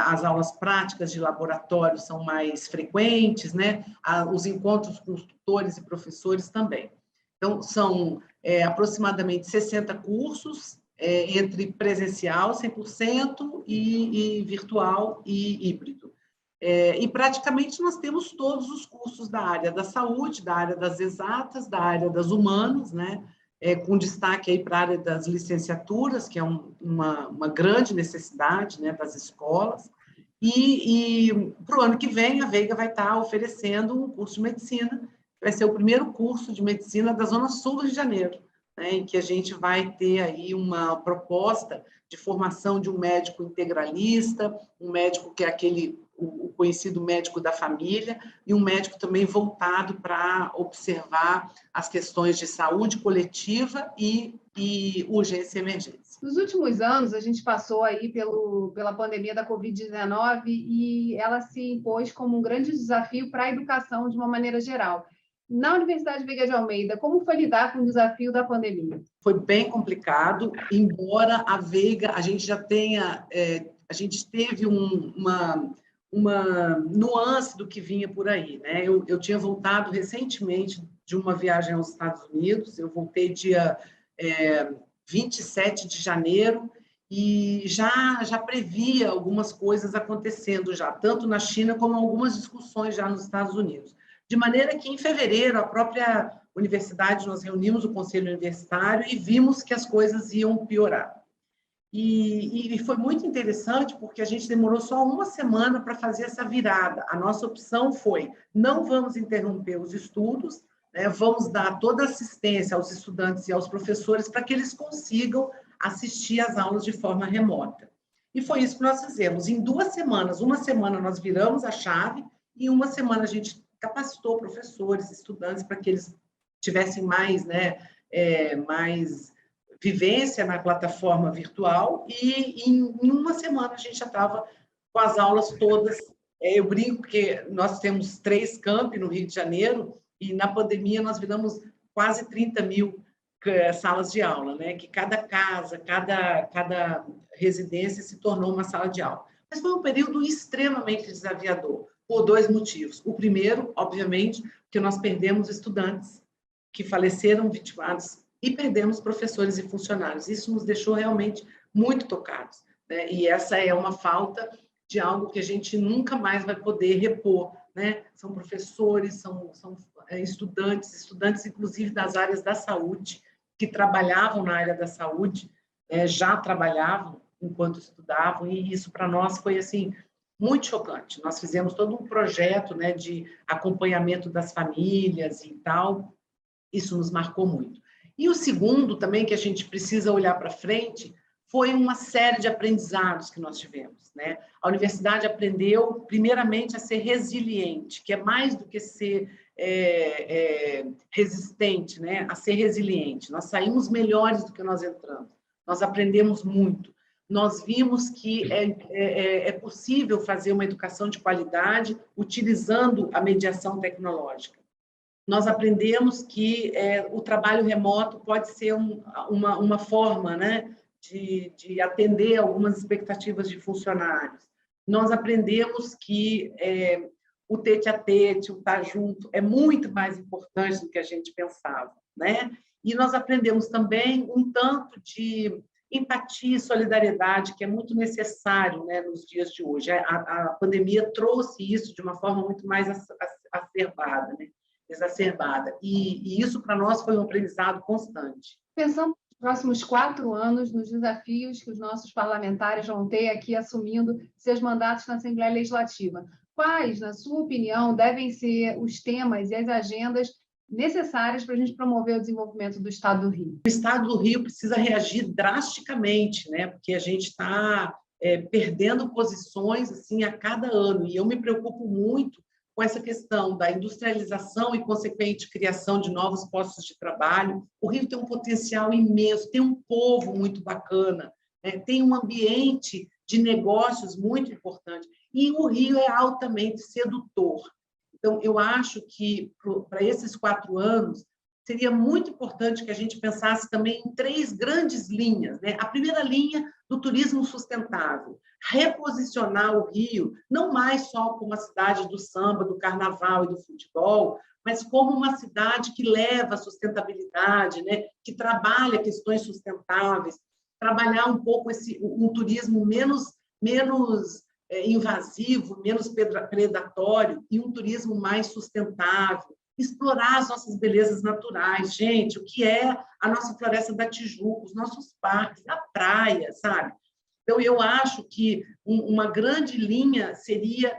as aulas práticas de laboratório são mais frequentes, né? Os encontros com os tutores e professores também. Então, são aproximadamente 60 cursos, entre presencial, 100%, e virtual e híbrido. E praticamente nós temos todos os cursos da área da saúde, da área das exatas, da área das humanas, né? Com destaque aí para a área das licenciaturas, que é uma grande necessidade, né, das escolas, E para o ano que vem, a Veiga vai estar oferecendo um curso de medicina, vai ser o primeiro curso de medicina da Zona Sul do Rio de Janeiro, né, em que a gente vai ter aí uma proposta de formação de um médico integralista, um médico que é o conhecido médico da família, e um médico também voltado para observar as questões de saúde coletiva e urgência e emergência. Nos últimos anos, a gente passou aí pela pandemia da Covid-19 e ela se impôs como um grande desafio para a educação de uma maneira geral. Na Universidade Veiga de Almeida, como foi lidar com o desafio da pandemia? Foi bem complicado, embora a Veiga, a gente já tenha, a gente teve uma nuance do que vinha por aí, né? Eu tinha voltado recentemente de uma viagem aos Estados Unidos, eu voltei dia 27 de janeiro, e já previa algumas coisas acontecendo já, tanto na China como algumas discussões já nos Estados Unidos. De maneira que, em fevereiro, a própria universidade, nós reunimos o conselho universitário e vimos que as coisas iam piorar. E foi muito interessante, porque a gente demorou só uma semana para fazer essa virada. A nossa opção foi, não vamos interromper os estudos, né, vamos dar toda a assistência aos estudantes e aos professores para que eles consigam assistir às aulas de forma remota. E foi isso que nós fizemos. Em 2 semanas, uma semana nós viramos a chave, e uma semana a gente capacitou professores, estudantes, para que eles tivessem mais vivência na plataforma virtual, e em uma semana a gente já estava com as aulas todas. Eu brinco que nós temos 3 campi no Rio de Janeiro, e na pandemia nós viramos quase 30 mil salas de aula, né? Que cada casa, cada residência se tornou uma sala de aula. Mas foi um período extremamente desafiador, por 2 motivos. O primeiro, obviamente, que nós perdemos estudantes que faleceram vitimados, e perdemos professores e funcionários. Isso nos deixou realmente muito tocados, né? E essa é uma falta de algo que a gente nunca mais vai poder repor, né? São professores, são estudantes, inclusive das áreas da saúde, que trabalhavam na área da saúde, já trabalhavam enquanto estudavam, e isso para nós foi assim muito chocante. Nós fizemos todo um projeto, né, de acompanhamento das famílias e tal. Isso nos marcou muito. E o segundo também, que a gente precisa olhar para frente, foi uma série de aprendizados que nós tivemos, né? A universidade aprendeu, primeiramente, a ser resiliente, que é mais do que ser resistente, né? A ser resiliente. Nós saímos melhores do que nós entramos. Nós aprendemos muito. Nós vimos que é possível fazer uma educação de qualidade utilizando a mediação tecnológica. Nós aprendemos que o trabalho remoto pode ser uma forma, né, de atender algumas expectativas de funcionários. Nós aprendemos que o tete-a-tete, o estar junto, é muito mais importante do que a gente pensava, né? E nós aprendemos também um tanto de empatia e solidariedade, que é muito necessário, né, nos dias de hoje. A pandemia trouxe isso de uma forma muito mais exacerbada, né? E isso, para nós, foi um aprendizado constante. Pensando nos próximos 4 anos, nos desafios que os nossos parlamentares vão ter aqui assumindo seus mandatos na Assembleia Legislativa, quais, na sua opinião, devem ser os temas e as agendas necessárias para a gente promover o desenvolvimento do Estado do Rio? O Estado do Rio precisa reagir drasticamente, né? Porque a gente está perdendo posições assim, a cada ano, e eu me preocupo muito com essa questão da industrialização e consequente criação de novos postos de trabalho. O Rio tem um potencial imenso, tem um povo muito bacana, né? Tem um ambiente de negócios muito importante, e o Rio é altamente sedutor. Então, eu acho que, para esses 4 anos, seria muito importante que a gente pensasse também em 3 grandes linhas, né? A primeira linha do turismo sustentável, reposicionar o Rio, não mais só como uma cidade do samba, do carnaval e do futebol, mas como uma cidade que leva a sustentabilidade, né? Que trabalha questões sustentáveis, trabalhar um pouco um turismo menos invasivo, menos predatório, e um turismo mais sustentável, explorar as nossas belezas naturais. Gente, o que é a nossa Floresta da Tijuca, os nossos parques, a praia, sabe? Então, eu acho que uma grande linha seria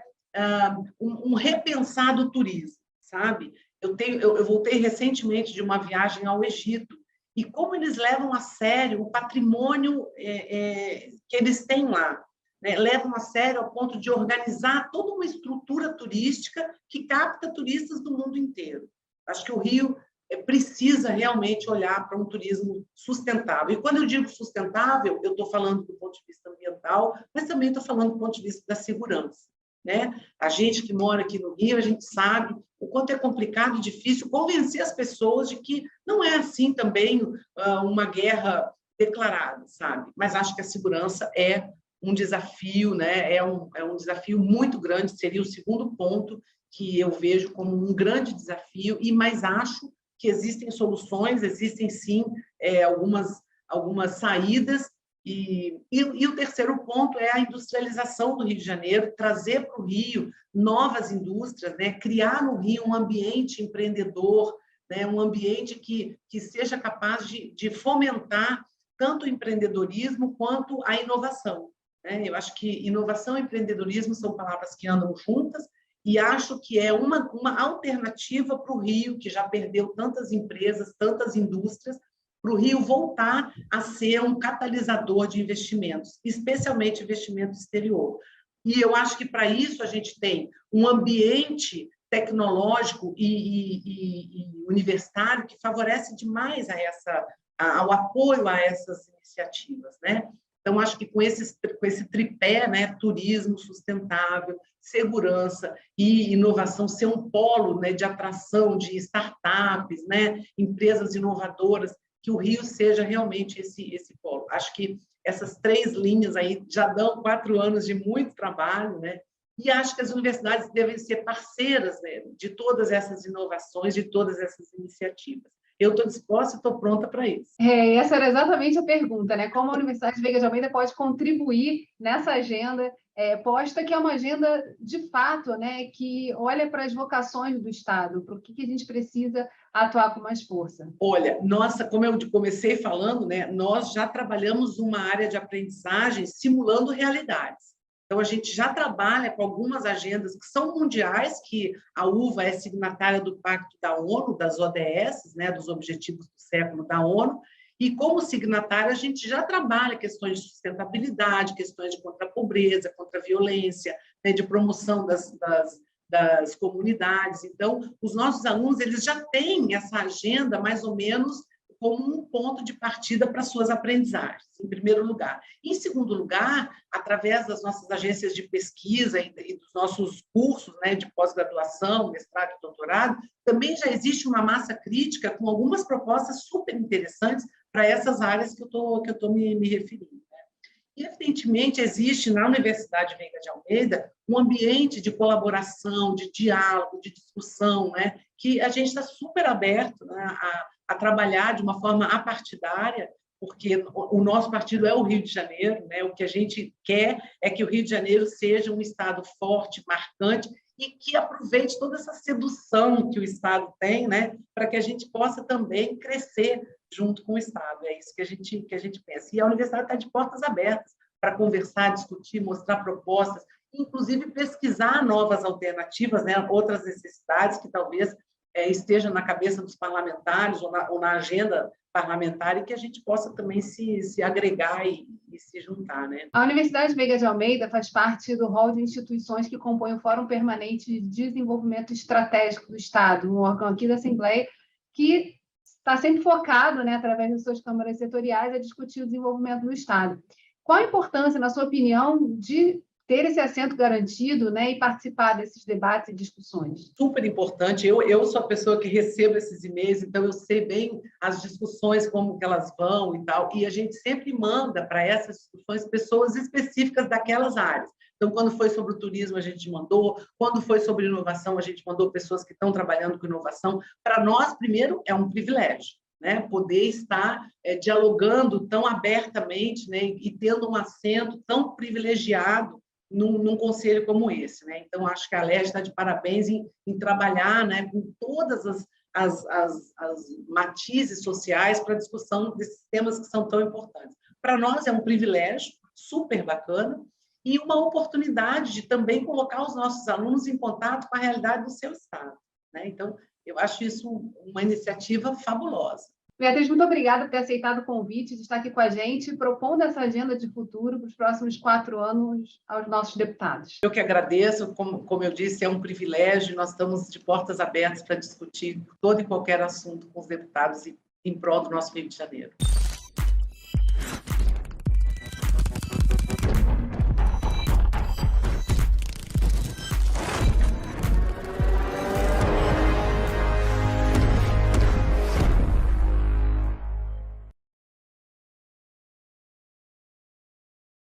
um repensar do turismo, sabe? Eu voltei recentemente de uma viagem ao Egito, e como eles levam a sério o patrimônio que eles têm lá, né? Levam a sério ao ponto de organizar toda uma estrutura turística que capta turistas do mundo inteiro. Acho que o Rio precisa realmente olhar para um turismo sustentável. E quando eu digo sustentável, eu estou falando do ponto de vista ambiental, mas também estou falando do ponto de vista da segurança, né? A gente que mora aqui no Rio, a gente sabe o quanto é complicado e difícil convencer as pessoas de que não é assim também uma guerra declarada, sabe? Mas acho que a segurança é um desafio, né? É um desafio muito grande, seria o segundo ponto que eu vejo como um grande desafio, mas acho que existem soluções, existem sim algumas saídas, e o terceiro ponto é a industrialização do Rio de Janeiro, trazer para o Rio novas indústrias, né? Criar no Rio um ambiente empreendedor, né? Um ambiente que seja capaz de fomentar tanto o empreendedorismo quanto a inovação, né? Eu acho que inovação e empreendedorismo são palavras que andam juntas, e acho que é uma alternativa para o Rio, que já perdeu tantas empresas, tantas indústrias, para o Rio voltar a ser um catalisador de investimentos, especialmente investimento exterior. E eu acho que, para isso, a gente tem um ambiente tecnológico e universitário que favorece demais ao apoio a essas iniciativas, né? Então, acho que com esse tripé, né, turismo sustentável, segurança e inovação, ser um polo, né, de atração de startups, né, empresas inovadoras, que o Rio seja realmente esse polo. Acho que essas 3 linhas aí já dão 4 anos de muito trabalho, né? E acho que as universidades devem ser parceiras, né, de todas essas inovações, de todas essas iniciativas. Eu estou disposta e estou pronta para isso. Essa era exatamente a pergunta, né? Como a Universidade Veiga de Almeida pode contribuir nessa agenda posta, que é uma agenda, de fato, né, que olha para as vocações do Estado, para o que a gente precisa atuar com mais força. Olha, nossa, como eu comecei falando, né, nós já trabalhamos uma área de aprendizagem simulando realidades. Então, a gente já trabalha com algumas agendas que são mundiais, que a UVA é signatária do Pacto da ONU, das ODS, né, dos Objetivos do Século da ONU, e como signatária a gente já trabalha questões de sustentabilidade, questões de contra a pobreza, contra a violência, né, de promoção das comunidades. Então, os nossos alunos eles já têm essa agenda mais ou menos como um ponto de partida para suas aprendizagens, em primeiro lugar. Em segundo lugar, através das nossas agências de pesquisa e dos nossos cursos, né, de pós-graduação, mestrado e doutorado, também já existe uma massa crítica com algumas propostas super interessantes para essas áreas que eu estou me referindo. Né? E, evidentemente, existe na Universidade Veiga de Almeida um ambiente de colaboração, de diálogo, de discussão, né, que a gente está super aberto, né, a trabalhar de uma forma apartidária, porque o nosso partido é o Rio de Janeiro, né? O que a gente quer é que o Rio de Janeiro seja um estado forte, marcante, e que aproveite toda essa sedução que o estado tem, né? Para que a gente possa também crescer junto com o estado. É isso que a gente pensa. E a universidade está de portas abertas para conversar, discutir, mostrar propostas, inclusive pesquisar novas alternativas, né? Outras necessidades que talvez esteja na cabeça dos parlamentares ou na agenda parlamentar, e que a gente possa também se agregar e se juntar, né? A Universidade Veiga de Almeida faz parte do rol de instituições que compõem o Fórum Permanente de Desenvolvimento Estratégico do Estado, um órgão aqui da Assembleia que está sempre focado, né, através das suas câmaras setoriais, a discutir o desenvolvimento do Estado. Qual a importância, na sua opinião, de ter esse assento garantido, né, e participar desses debates e discussões? Super importante. Eu sou a pessoa que recebo esses e-mails, então eu sei bem as discussões, como que elas vão e tal, e a gente sempre manda para essas discussões pessoas específicas daquelas áreas. Então, quando foi sobre o turismo, a gente mandou. Quando foi sobre inovação, a gente mandou pessoas que estão trabalhando com inovação. Para nós, primeiro, é um privilégio, né? Poder estar dialogando tão abertamente, né? E tendo um assento tão privilegiado num conselho como esse, né? Então, acho que a Alerj está de parabéns em trabalhar, né, com todas as matizes sociais para a discussão desses temas que são tão importantes. Para nós é um privilégio, super bacana, e uma oportunidade de também colocar os nossos alunos em contato com a realidade do seu estado, né? Então, eu acho isso uma iniciativa fabulosa. Beatriz, muito obrigada por ter aceitado o convite de estar aqui com a gente, propondo essa agenda de futuro para os próximos 4 anos aos nossos deputados. Eu que agradeço, como eu disse, é um privilégio, nós estamos de portas abertas para discutir todo e qualquer assunto com os deputados em prol do nosso Rio de Janeiro.